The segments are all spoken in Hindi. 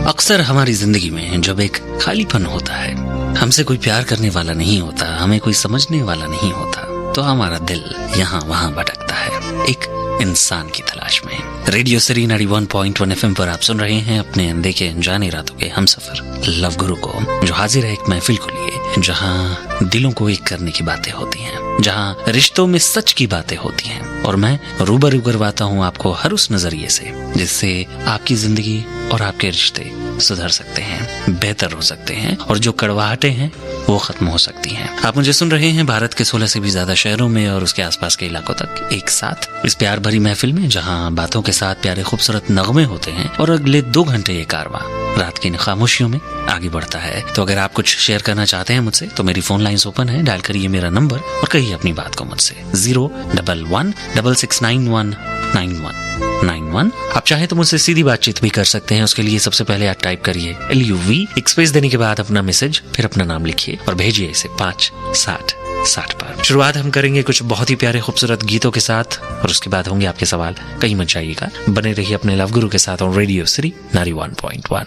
अक्सर हमारी जिंदगी में जब एक खालीपन होता है, हमसे कोई प्यार करने वाला नहीं होता, हमें कोई समझने वाला नहीं होता, तो हमारा दिल यहाँ वहाँ भटकता है एक इंसान की तलाश में। रेडियो सिटी 91.1 FM पर आप सुन रहे हैं अपने अनदेखे अनजाने रातों के हमसफर लव गुरु को, जो हाजिर है एक महफिल को लिए, जहाँ दिलों को एक करने की बातें होती हैं, जहाँ रिश्तों में सच की बातें होती हैं, और मैं रूबरू करवाता हूँ आपको हर उस नजरिए से जिससे आपकी जिंदगी और आपके रिश्ते सुधर सकते हैं, बेहतर हो सकते हैं, और जो कड़वाहटें हैं वो खत्म हो सकती हैं। आप मुझे सुन रहे हैं भारत के 16 से भी ज्यादा शहरों में और उसके आसपास के इलाकों तक एक साथ, इस प्यार भरी महफिल में, जहां बातों के साथ प्यारे खूबसूरत नगमे होते हैं और अगले 2 घंटे ये कारवां रात की इन खामोशियों में आगे बढ़ता है। तो अगर आप कुछ शेयर करना चाहते हैं मुझसे तो मेरी फोन लाइंस ओपन है, डायल करिए मेरा नंबर और कहिए अपनी बात को मुझसे 01166919191। आप चाहे तो मुझसे सीधी बातचीत भी कर सकते हैं। उसके लिए सबसे पहले आप टाइप करिए LUV, एक स्पेस देने के बाद अपना मैसेज, फिर अपना नाम लिखिए और भेजिए इसे 56060 पर। शुरुआत हम करेंगे कुछ बहुत ही प्यारे खूबसूरत गीतों के साथ और उसके बाद होंगे आपके सवाल। कहीं मत जाइएगा, बने रहिए अपने लव गुरु के साथ और रेडियो सिटी 91.1।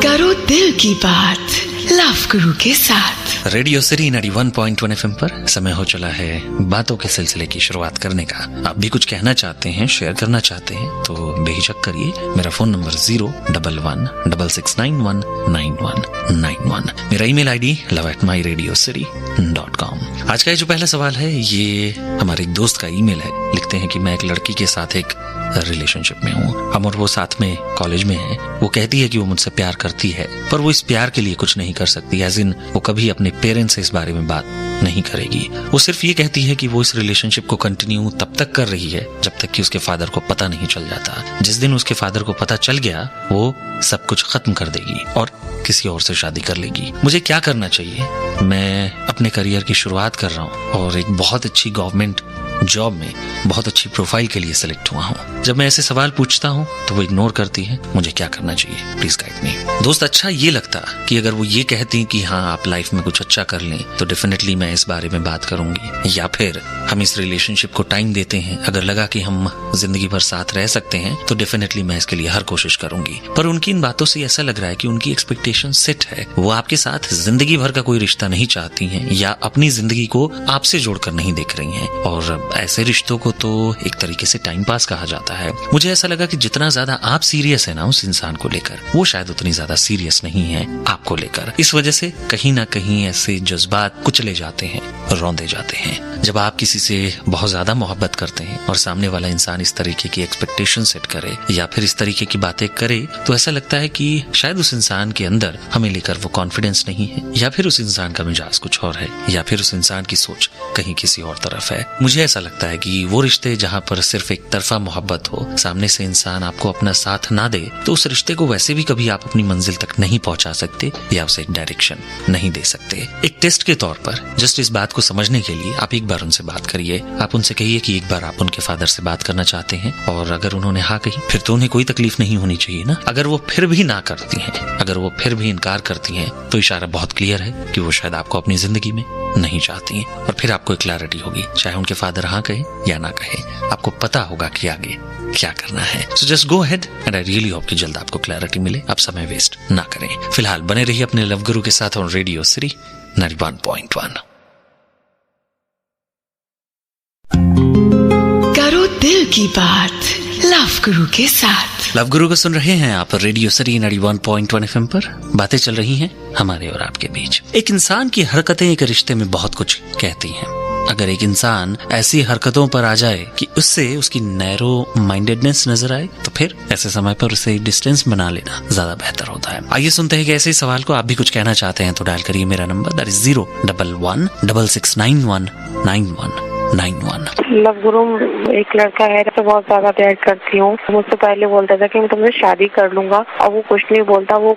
करो दिल की बात लव गुरु के साथ। रेडियो सिटी 91.1 FM पर समय हो चला है बातों के सिलसिले की शुरुआत करने का। आप भी कुछ कहना चाहते हैं, शेयर करना चाहते हैं तो बेहिचक करिए। मेरा फोन नंबर 01166919191। मेरा ईमेल ID love@myradiocity.com। आज का ये जो पहला सवाल है ये हमारे एक दोस्त का ईमेल है। लिखते हैं कि मैं एक लड़की के साथ एक रिलेशनशिप में हूँ, हम और वो साथ में कॉलेज में हैं। वो कहती है कि वो मुझसे प्यार करती है, पर वो इस प्यार के लिए कुछ नहीं कर सकती, एज इन वो कभी अपने पेरेंट्स से इस बारे में बात नहीं करेगी। वो सिर्फ ये कहती है कि वो इस रिलेशनशिप को कंटिन्यू तब तक कर रही है जब तक कि उसके फादर को पता नहीं चल जाता। जिस दिन उसके फादर को पता चल गया वो सब कुछ खत्म कर देगी और किसी और से शादी कर लेगी। मुझे क्या करना चाहिए? मैं अपने करियर की शुरुआत कर रहा हूँ और एक बहुत अच्छी गवर्नमेंट जॉब में बहुत अच्छी प्रोफाइल के लिए सिलेक्ट हुआ हूँ। जब मैं ऐसे सवाल पूछता हूँ तो वो इग्नोर करती है। मुझे क्या करना चाहिए? Please guide me. दोस्त, अच्छा ये लगता कि अगर वो ये कहती कि हाँ आप लाइफ में कुछ अच्छा कर लें तो डेफिनेटली मैं इस बारे में बात करूंगी, या फिर हम इस रिलेशनशिप को टाइम देते हैं, अगर लगा कि हम जिंदगी भर साथ रह सकते हैं तो डेफिनेटली मैं इसके लिए हर कोशिश करूंगी। पर उनकी इन बातों से ऐसा लग रहा है कि उनकी एक्सपेक्टेशन सेट है, वो आपके साथ जिंदगी भर का कोई रिश्ता नहीं चाहती हैं या अपनी जिंदगी को आपसे जोड़कर नहीं देख रही हैं। और ऐसे रिश्तों को तो एक तरीके से टाइम पास कहा जाता है। मुझे ऐसा लगा कि जितना ज्यादा आप सीरियस है ना उस इंसान को लेकर, वो शायद उतनी ज्यादा सीरियस नहीं है आपको लेकर। इस वजह से कहीं ना कहीं ऐसे जज्बात कुचले जाते हैं, रौंदे जाते हैं। जब आप किसी से बहुत ज्यादा मोहब्बत करते हैं और सामने वाला इंसान इस तरीके की एक्सपेक्टेशन सेट करे या फिर इस तरीके की बातें करे तो ऐसा लगता है कि शायद उस इंसान के अंदर हमें लेकर वो कॉन्फिडेंस नहीं है, या फिर उस इंसान का मिजाज कुछ और है, या फिर उस इंसान की सोच कहीं किसी और तरफ है। मुझे ऐसा लगता है कि वो रिश्ते जहाँ पर सिर्फ एक तरफा मोहब्बत हो, सामने से इंसान आपको अपना साथ ना दे, तो उस रिश्ते को वैसे भी कभी आप अपनी मंजिल तक नहीं पहुंचा सकते या उसे एक डायरेक्शन नहीं दे सकते। एक टेस्ट के तौर पर जस्ट इस बात को समझने के लिए आप एक बार उनसे बात करिए। आप उनसे कहिए कि एक बार आप उनके फादर से बात करना चाहते हैं, और अगर उन्होंने हाँ कही फिर तो उन्हें कोई तकलीफ नहीं होनी चाहिए ना। अगर वो फिर भी ना करती हैं, अगर वो फिर भी इनकार करती हैं, तो इशारा बहुत क्लियर है कि वो शायद आपको अपनी जिंदगी में नहीं चाहती हैं। और फिर आपको एक क्लैरिटी होगी, चाहे उनके फादर हाँ कहे या ना कहे, आपको पता होगा कि आगे क्या करना है। So just go ahead and I really hope कि जल्द आपको क्लैरिटी मिले। आप समय वेस्ट ना करें। फिलहाल बने रहिए अपने लव गुरु के साथ और रेडियो सिटी 91.1। करो दिल की बात लव गुरु के साथ। लव गुरु को सुन रहे हैं आप रेडियो सिटी 91.1 FM पर। बातें चल रही हैं हमारे और आपके बीच। एक इंसान की हरकतें एक रिश्ते में बहुत कुछ कहती हैं। अगर एक इंसान ऐसी हरकतों पर आ जाए कि उससे उसकी नैरो माइंडेडनेस नजर आए तो फिर ऐसे समय पर उसे डिस्टेंस बना लेना ज्यादा बेहतर होता है। आइए सुनते हैं कि ऐसे ही सवाल को आप भी कुछ कहना चाहते हैं तो डायल करिए मेरा नंबर, दैट इज 01166919191। लव गुरु, एक लड़का है तो बहुत ज्यादा प्यार करती हूँ। मुझसे पहले बोलता था कि मैं तुमसे शादी कर लूंगा, और वो कुछ नहीं बोलता। वो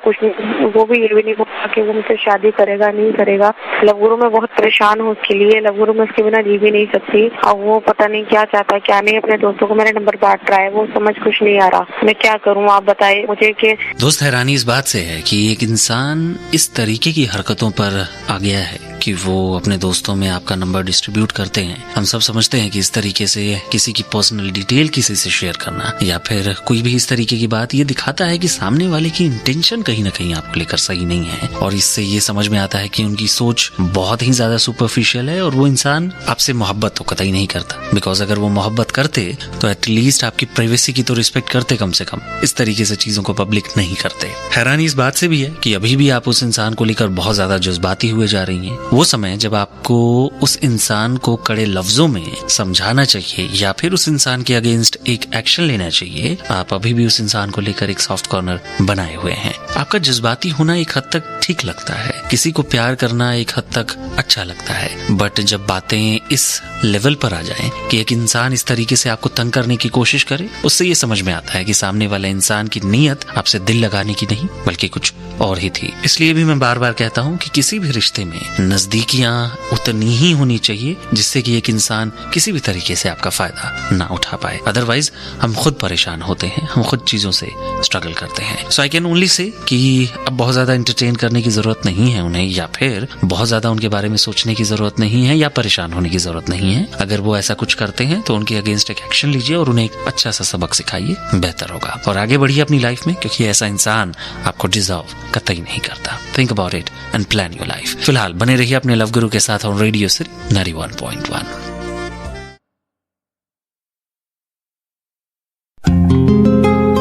भी ये भी नहीं बोलता कि वो मुझसे शादी करेगा नहीं करेगा। लव गुरु, मैं बहुत परेशान हूँ उसके लिए। लव गुरु, मैं उसके बिना जी भी नहीं सकती, और वो पता नहीं क्या चाहता है क्या नहीं। अपने दोस्तों को मेरा नंबर बांट रहा है, वो समझ कुछ नहीं आ रहा। मैं क्या करूँ, आप बताइए मुझे। कि दोस्त, हैरानी इस बात से है कि एक इंसान इस तरीके की हरकतों पर आ गया है कि वो अपने दोस्तों में आपका नंबर डिस्ट्रीब्यूट करते हैं। हम सब समझते हैं कि इस तरीके से किसी की पर्सनल डिटेल किसी से शेयर करना या फिर कोई भी इस तरीके की बात, ये दिखाता है कि सामने वाले की इंटेंशन कहीं ना कहीं आपको लेकर सही नहीं है। और इससे ये समझ में आता है कि उनकी सोच बहुत ही ज्यादा सुपरफिशियल है और वो इंसान आपसे मोहब्बत तो कतई नहीं करता। बिकॉज अगर वो मोहब्बत करते तो एटलीस्ट आपकी प्राइवेसी की तो रिस्पेक्ट करते कम से कम, इस तरीके से चीजों को पब्लिक नहीं करते। हैरानी इस बात से भी है कि अभी भी आप उस इंसान को लेकर बहुत ज्यादा जज्बाती हुए जा रही हैं। वो समय जब आपको उस इंसान को कड़े लफ्जों में समझाना चाहिए या फिर उस इंसान के अगेंस्ट एक एक्शन लेना चाहिए, आप अभी भी उस इंसान को लेकर एक सॉफ्ट कॉर्नर बनाए हुए हैं। आपका जज्बाती होना एक हद तक ठीक लगता है, किसी को प्यार करना एक हद तक अच्छा लगता है, बट जब बातें इस लेवल पर आ जाएं कि एक इंसान इस तरीके से आपको तंग करने की कोशिश करे, उससे ये समझ में आता है कि सामने वाले इंसान की नीयत आपसे दिल लगाने की नहीं बल्कि कुछ और ही थी। इसलिए भी मैं बार बार कहता हूँ कि किसी भी रिश्ते में नजदीकियां उतनी ही होनी चाहिए जिससे कि एक इंसान किसी भी तरीके से आपका फायदा ना उठा पाए। अदरवाइज हम खुद परेशान होते हैं, हम खुद चीजों से स्ट्रगल करते हैं। सो आई कैन ओनली से कि अब बहुत ज्यादा एंटरटेन करने की जरूरत नहीं है उन्हें, या फिर बहुत ज्यादा उनके बारे में सोचने की जरूरत नहीं है या परेशान होने की जरूरत नहीं है। अगर वो ऐसा कुछ करते हैं तो उनके अगेंस्ट एक एक्शन लीजिए और उन्हें एक अच्छा सा सबक सिखाइए, बेहतर होगा। और आगे बढ़िए अपनी लाइफ में, क्योंकि ऐसा इंसान आपको डिजर्व कतई नहीं करता। Think about it and plan your life. फिलहाल बने रहिए अपने लव गुरु के साथ ऑन रेडियो सिटी 91.1।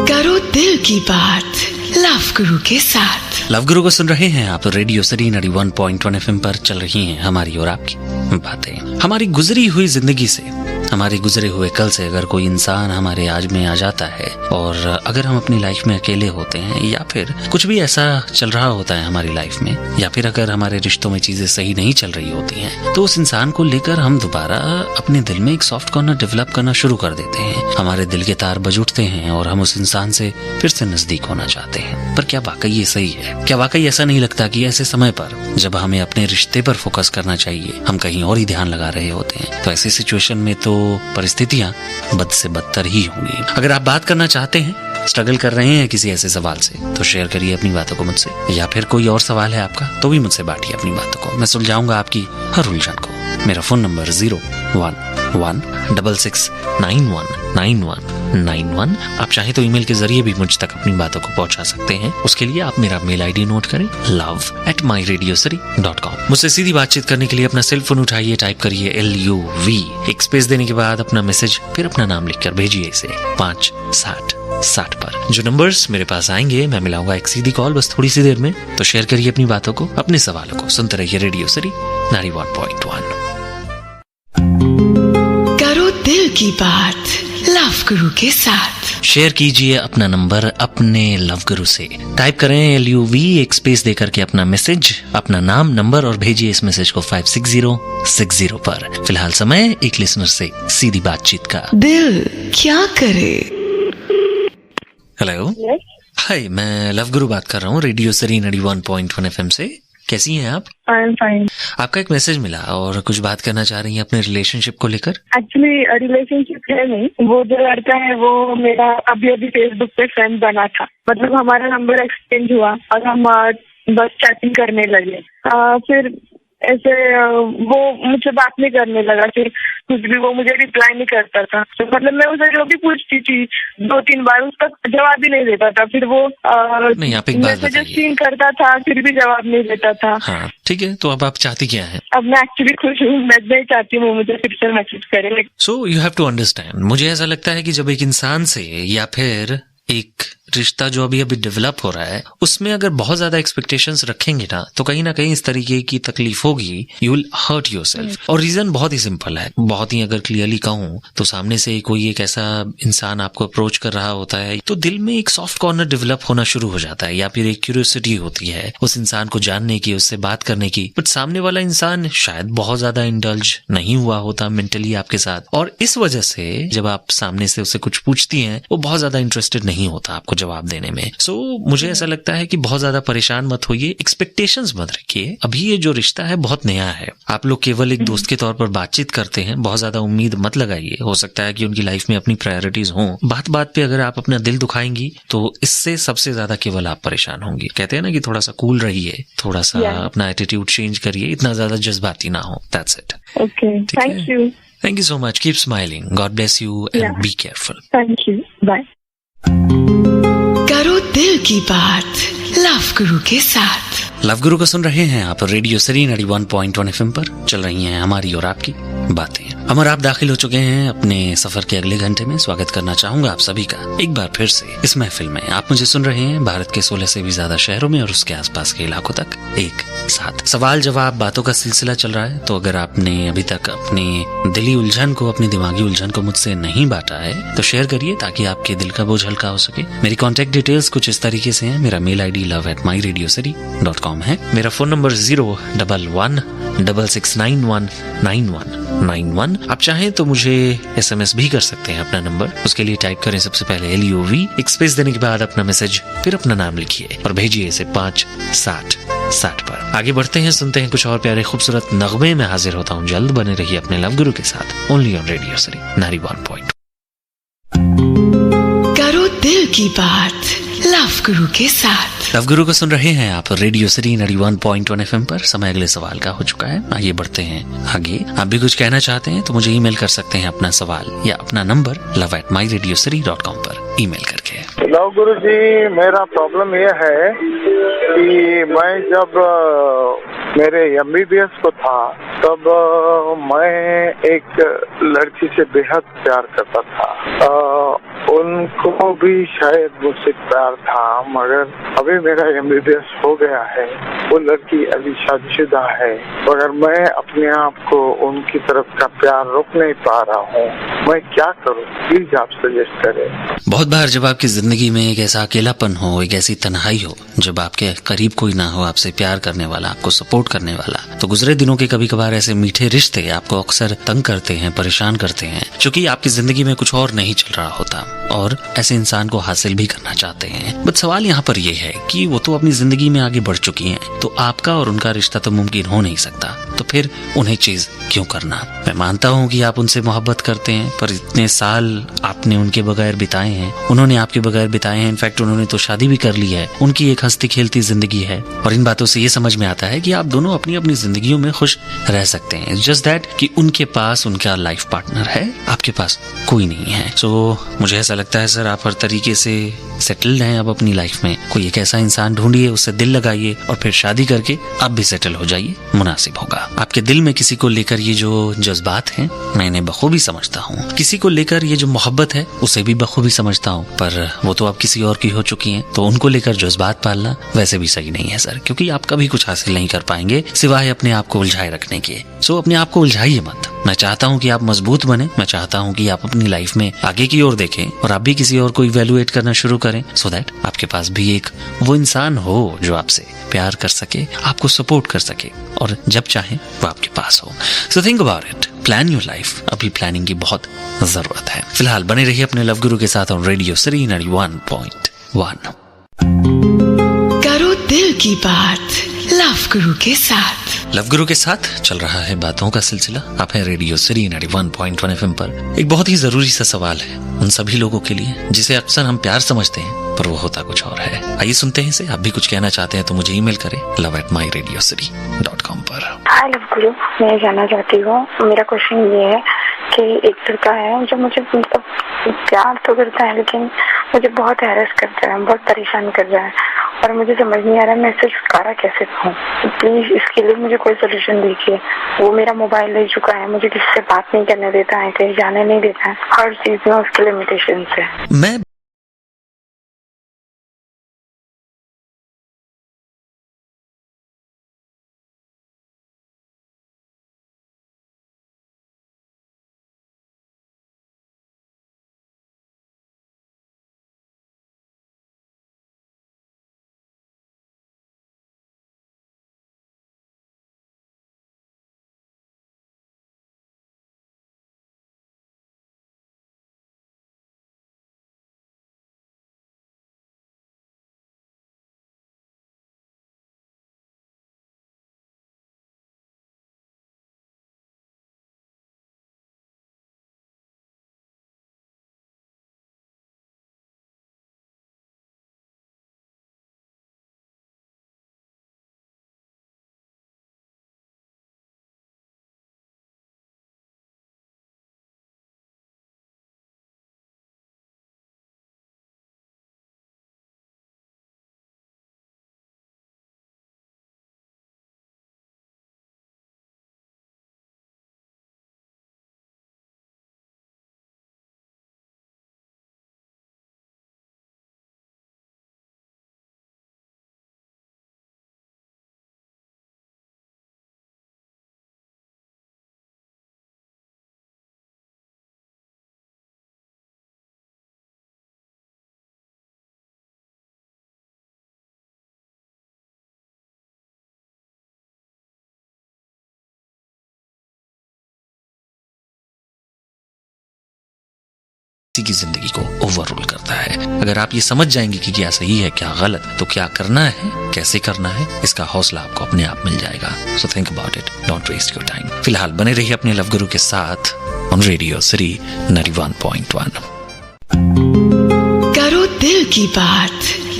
करो दिल की बात लव गुरु के साथ। लव गुरु को सुन रहे हैं आप, रेडियो सिटी 91.1 FM पर चल रही हैं हमारी और आपकी बातें। हमारी गुजरी हुई जिंदगी से, हमारे गुजरे हुए कल से अगर कोई इंसान हमारे आज में आ जाता है और अगर हम अपनी लाइफ में अकेले होते हैं या फिर कुछ भी ऐसा चल रहा होता है हमारी लाइफ में, या फिर अगर हमारे रिश्तों में चीजें सही नहीं चल रही होती हैं, तो उस इंसान को लेकर हम दोबारा अपने दिल में एक सॉफ्ट कॉर्नर डेवलप करना शुरू कर देते हैं। हमारे दिल के तार बज उठते हैं और हम उस इंसान से फिर से नजदीक होना चाहते हैं। पर क्या वाकई ये सही है? क्या वाकई ऐसा नहीं लगता कि ऐसे समय पर जब हमें अपने रिश्ते पर फोकस करना चाहिए, हम कहीं और ही ध्यान लगा रहे होते हैं? तो ऐसी सिचुएशन में तो परिस्थितियां बद से बदतर ही होंगी। अगर आप बात करना चाहते हैं, स्ट्रगल कर रहे हैं किसी ऐसे सवाल से, तो शेयर करिए अपनी बातों को मुझसे, या फिर कोई और सवाल है आपका तो भी मुझसे बांटिए अपनी बातों को। मैं सुलझाऊंगा आपकी हर उलझन को। मेरा फोन नंबर 0116691991। आप चाहे तो ईमेल के जरिए भी मुझ तक अपनी बातों को पहुंचा सकते हैं। उसके लिए आप मेरा मेल आईडी नोट करें, love@myradiocity.com। मुझसे सीधी बातचीत करने के लिए अपना सेल फोन उठाइए, टाइप करिए LUV, एक स्पेस देने के बाद अपना मैसेज, फिर अपना नाम लिखकर भेजिए इसे 56060 पर। जो नंबर्स मेरे पास आएंगे मैं मिलाऊंगा एक सीधी कॉल बस थोड़ी सी देर में। तो शेयर करिए अपनी बातों को, अपने सवालों को, सुनते रहिए रेडियो सिटी 91.1। करो दिल की बात लव गुरु के साथ। शेयर कीजिए अपना नंबर अपने लव गुरु से, टाइप करें LUV, एक स्पेस देकर के अपना मैसेज, अपना नाम, नंबर और भेजिए इस मैसेज को 56060 पर। फिलहाल समय एक लिसनर से सीधी बातचीत का। दिल क्या करे? हेलो, हाय, मैं लव गुरु बात कर रहा हूँ रेडियो सिटी 91.1 FM से। कैसी हैं आप? I am fine. आपका एक मैसेज मिला और कुछ बात करना चाह रही हैं अपने रिलेशनशिप को लेकर। एक्चुअली रिलेशनशिप है नहीं, वो जो लड़का है वो मेरा अभी फेसबुक पे फ्रेंड बना था। मतलब हमारा नंबर एक्सचेंज हुआ और हम बस चैटिंग करने लगे। फिर ऐसे वो मुझसे बात नहीं करने लगा, फिर कुछ भी वो मुझे रिप्लाई नहीं करता था। तो मतलब मैं उसे जो भी पूछती थी 2-3 बार उसका जवाब भी नहीं देता था। फिर वो मैसेज सीन करता था, फिर भी जवाब नहीं देता था। हाँ, ठीक है, तो अब आप चाहती क्या है? अब मैं एक्चुअली खुश हूँ, मैं नहीं चाहती हूँ मुझे फिर से मैसेज करे। So you have to understand, मुझे ऐसा लगता है कि जब एक इंसान से या फिर एक रिश्ता जो अभी डेवलप हो रहा है उसमें अगर बहुत ज्यादा एक्सपेक्टेशंस रखेंगे ना, तो कहीं ना कहीं इस तरीके की तकलीफ होगी, यू विल हर्ट योरसेल्फ। और रीजन बहुत ही सिंपल है, बहुत ही अगर क्लियरली कहूं तो सामने से कोई एक ऐसा इंसान आपको अप्रोच कर रहा होता है तो दिल में एक सॉफ्ट कॉर्नर डेवलप होना शुरू हो जाता है, या फिर एक क्यूरियोसिटी होती है उस इंसान को जानने की, उससे बात करने की। बट सामने वाला इंसान शायद बहुत ज्यादा इंडल्ज नहीं हुआ होता मेंटली आपके साथ, और इस वजह से जब आप सामने से उसे कुछ पूछती हैं वो बहुत ज्यादा इंटरेस्टेड नहीं होता आपको जवाब देने में। सो मुझे ऐसा लगता है कि बहुत ज्यादा परेशान मत होइए, एक्सपेक्टेशंस मत रखिए। अभी ये जो रिश्ता है बहुत नया है, आप लोग केवल एक दोस्त के तौर पर बातचीत करते हैं, बहुत ज्यादा उम्मीद मत लगाइए। हो सकता है कि उनकी लाइफ में अपनी प्रायोरिटीज हों, बात बात पे अगर आप अपना दिल दुखाएंगी तो इससे सबसे ज्यादा केवल आप परेशान होंगी। कहते हैं ना कि थोड़ा सा कूल रहिए, थोड़ा सा अपना एटीट्यूड चेंज करिए, इतना ज्यादा जज्बाती ना हो। That's it. Okay, thank you. Thank you so much. Keep smiling. God bless you and be careful. Thank you, bye. करो दिल की बात लव गुरु के साथ। लव गुरु को सुन रहे हैं आप रेडियो सिटी 91.1 FM पर। चल रही हैं हमारी और आपकी बातें। अमर, आप दाखिल हो चुके हैं अपने सफर के अगले घंटे में। स्वागत करना चाहूंगा आप सभी का एक बार फिर से इस महफिल में। आप मुझे सुन रहे हैं भारत के 16 से भी ज्यादा शहरों में और उसके आसपास के इलाकों तक एक साथ। सवाल जवाब बातों का सिलसिला चल रहा है, तो अगर आपने अभी तक अपनी दिली उलझन को, अपनी दिमागी उलझन को मुझसे नहीं बांटा है तो शेयर करिए ताकि आपके दिल का बोझ हल्का हो सके। मेरी कॉन्टेक्ट डिटेल्स कुछ इस तरीके से हैं। मेरा मेल ID love@myradiocity.com है। मेरा फोन नंबर 01166919191। आप चाहें तो मुझे SMS भी कर सकते हैं अपना नंबर। उसके लिए टाइप करें सबसे पहले LOV, एक स्पेस देने के बाद अपना मैसेज, फिर अपना नाम लिखिए और भेजिए इसे 56060 पर। आगे बढ़ते हैं, सुनते हैं कुछ और प्यारे खूबसूरत नगमे में हाजिर होता हूँ जल्द। बने रहिए अपने लव गुरु के साथ, ओनली ऑन रेडियो सिटी 91.1। करो दिल की बात लव गुरु के साथ। लव गुरु को सुन रहे हैं आप रेडियो सिटी 91.1 FM पर। समय अगले सवाल का हो चुका है, आइए बढ़ते हैं आगे। आप भी कुछ कहना चाहते हैं तो मुझे ईमेल कर सकते हैं अपना सवाल या अपना नंबर love@myradiocity.com पर ईमेल करके। लव गुरु जी, मेरा प्रॉब्लम यह है कि मैं जब मेरे MBBS को था तब मैं एक लड़की से बेहद प्यार करता था। उनको भी शायद मुझसे प्यार था, मगर अभी मेरा MBBS हो गया है। वो लड़की अभी शादीशुदा है, मगर मैं अपने आप को उनकी तरफ का प्यार रोक नहीं पा रहा हूँ। मैं क्या करूँ, प्लीज आप सजेस्ट करें। बहुत बार जब आपकी जिंदगी में एक ऐसा अकेलापन हो, एक ऐसी तन्हाई हो, जब आपके करीब कोई ना हो आपसे प्यार करने वाला, आपको सपोर्ट करने वाला, तो गुजरे दिनों के कभी कभार ऐसे मीठे रिश्ते आपको अक्सर तंग करते हैं, परेशान करते हैं, क्योंकि आपकी जिंदगी में कुछ और नहीं चल रहा होता और ऐसे इंसान को हासिल भी करना चाहते हैं। बट सवाल यहाँ पर यह है कि वो तो अपनी जिंदगी में आगे बढ़ चुकी हैं, तो आपका और उनका रिश्ता तो मुमकिन हो नहीं सकता, तो फिर उन्हें चीज क्यों करना। मैं मानता हूँ कि आप उनसे मोहब्बत करते हैं, पर इतने साल आपने उनके बगैर बिताए हैं, उन्होंने आपके बगैर बिताए हैं। इनफैक्ट उन्होंने तो शादी भी कर ली है, उनकी एक हंसती खेलती जिंदगी है। और इन बातों से ये समझ में आता है कि आप दोनों अपनी अपनी जिंदगियों में खुश रह सकते हैं। जस्ट दैट कि उनके पास उनका लाइफ पार्टनर है, आपके पास कोई नहीं है। सो मुझे ऐसा लगता है सर, आप हर तरीके से सेटल्ड हैं अब अपनी लाइफ में। कोई एक ऐसा इंसान ढूंढिए, उससे दिल लगाइए और फिर शादी करके आप भी सेटल हो जाइए, मुनासिब होगा। आपके दिल में किसी को लेकर ये जो जज्बात हैं, मैं इन्हें बखूबी समझता हूँ। किसी को लेकर ये जो मोहब्बत है, उसे भी बखूबी समझता हूँ, पर वो तो अब किसी और की हो चुकी हैं, तो उनको लेकर जज्बात पालना वैसे भी सही नहीं है सर, क्योंकि आप कभी कुछ हासिल नहीं कर पाएंगे सिवाय अपने आप को उलझाए रखने के। सो अपने आप को उलझाइए मत। मैं चाहता हूँ कि आप मजबूत बने, मैं चाहता हूँ कि आप अपनी लाइफ में आगे की ओर देखें और आप भी किसी और को इवैल्यूएट करना शुरू करें, सो दैट आपके पास भी एक वो इंसान हो जो आपसे प्यार कर सके, आपको सपोर्ट कर सके और जब चाहे वो आपके पास हो। सो think about it, plan your life. अभी प्लानिंग की बहुत जरूरत है। फिलहाल बने रहिए अपने लव गुरु के साथ और रेडियो सिटी 91.1। करो दिल की बात लव गुरु के साथ। लव गुरु के साथ चल रहा है बातों का सिलसिला। आप हैं रेडियो सिटी 91.1 FM पर। एक बहुत ही जरूरी सा सवाल है उन सभी लोगों के लिए जिसे अक्सर हम प्यार समझते हैं, पर वो होता कुछ और है। आइए सुनते हैं इसे। आप भी कुछ कहना चाहते हैं तो मुझे ईमेल करें love@myradiocity.com पर। हाय लव गुरु, मैं जानना चाहती हूँ, मेरा क्वेश्चन ये है कि एक लड़का है जो मुझे मतलब प्यार तो करता है, लेकिन मुझे बहुत हैरेस करता है, बहुत परेशान कर रहा है और मुझे समझ नहीं आ रहा मैं इससे छुटकारा कैसे पाऊँ। प्लीज इसके लिए मुझे कोई सोल्यूशन दीजिए। वो मेरा मोबाइल ले चुका है, मुझे किसी से बात नहीं करने देता है, कहीं जाने नहीं देता है, हर चीज में उसके लिमिटेशंस है। मैं की जिंदगी को ओवररूल करता है। अगर आप ये समझ जाएंगे कि क्या सही है क्या गलत, तो क्या करना है कैसे करना है, इसका हौसला आपको अपने आप मिल जाएगा। So think about it, don't waste your time. फिलहाल बने रहिए अपने लव गुरु के साथ ऑन रेडियो सिटी 91.1। करो दिल की बात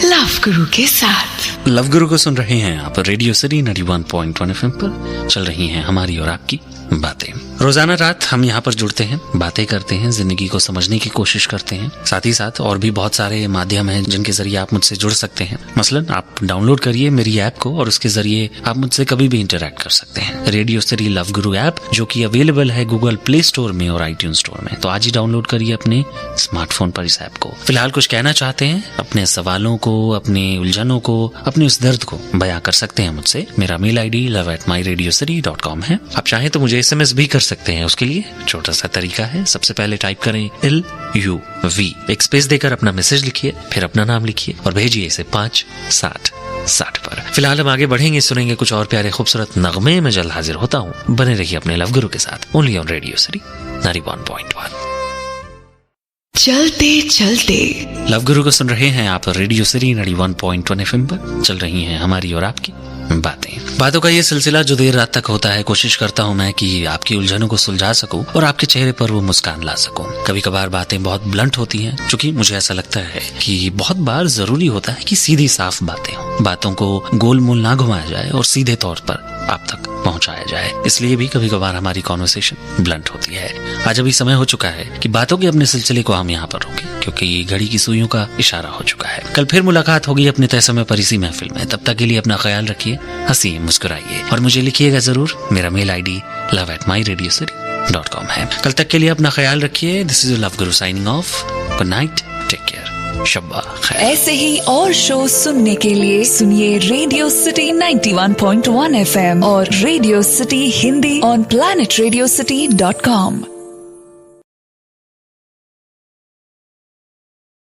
लव गुरु के साथ। लव गुरु को सुन रहे हैं आप रेडियो सिटी 91.1 FM पर। चल रही हैं हमारी और आपकी बातें। रोजाना रात हम यहाँ पर जुड़ते हैं, बातें करते हैं, जिंदगी को समझने की कोशिश करते हैं। साथ ही साथ और भी बहुत सारे माध्यम हैं जिनके जरिए आप मुझसे जुड़ सकते हैं। मसलन आप डाउनलोड करिए मेरी ऐप को और उसके जरिए आप मुझसे कभी भी इंटरैक्ट कर सकते हैं। रेडियो सिटी लव गुरु ऐप, जो कि अवेलेबल है गूगल प्ले स्टोर में और iTunes स्टोर में। तो आज ही डाउनलोड करिए अपने स्मार्टफोन पर इस ऐप को। फिलहाल कुछ कहना चाहते हैं, अपने सवालों को, अपने उलझनों को, अपने उस दर्द को बयां कर सकते हैं मुझसे। मेरा मेल ID love@myradiocity.com है। आप चाहें तो मुझे SMS भी कर सकते हैं। उसके लिए छोटा सा तरीका है, सबसे पहले टाइप करें LUV, एक स्पेस देकर अपना मैसेज लिखिए, फिर अपना नाम लिखिए और भेजिए इसे 5-7-60 पर। फिलहाल हम आगे बढ़ेंगे, सुनेंगे कुछ और प्यारे खूबसूरत नगमे। मैं जल्द हाजिर होता हूँ। बने रहिए अपने लव गुरु के साथ, ओनली ऑन रेडियो सिटी 91.1। चलते चलते लव गुरु को सुन रहे हैं आप रेडियो सिटी 91.1 FM पर। चल रही हैं हमारी और आपकी बातों का ये सिलसिला जो देर रात तक होता है। कोशिश करता हूँ मैं कि आपकी उलझनों को सुलझा सकूं और आपके चेहरे पर वो मुस्कान ला सकूं। कभी कभार बातें बहुत ब्लंट होती हैं, क्योंकि मुझे ऐसा लगता है कि बहुत बार जरूरी होता है कि सीधी साफ बातें हों, बातों को गोल मोल ना घुमाया जाए और सीधे तौर पर आप तक पहुंचाया जाए। इसलिए भी कभी कभार हमारी कॉन्वर्सेशन ब्लंट होती है। आज अभी समय हो चुका है कि बातों के अपने सिलसिले को हम यहाँ पर रोकें, क्योंकि घड़ी की सुइयों का इशारा हो चुका है। कल फिर मुलाकात होगी अपने तय समय पर इसी महफिल में। तब तक के लिए अपना ख्याल रखिए, हंसिए, मुस्कुराइए और मुझे लिखिएगा जरूर। मेरा मेल ID love@myradiocity.com है। कल तक के लिए अपना ख्याल रखिए। This is love guru signing off. Good night, take care, शब्बा खैर। ऐसे ही और शो सुनने के लिए सुनिए रेडियो सिटी 91.1 FM और radio city Hindi on planetRadiocity.com।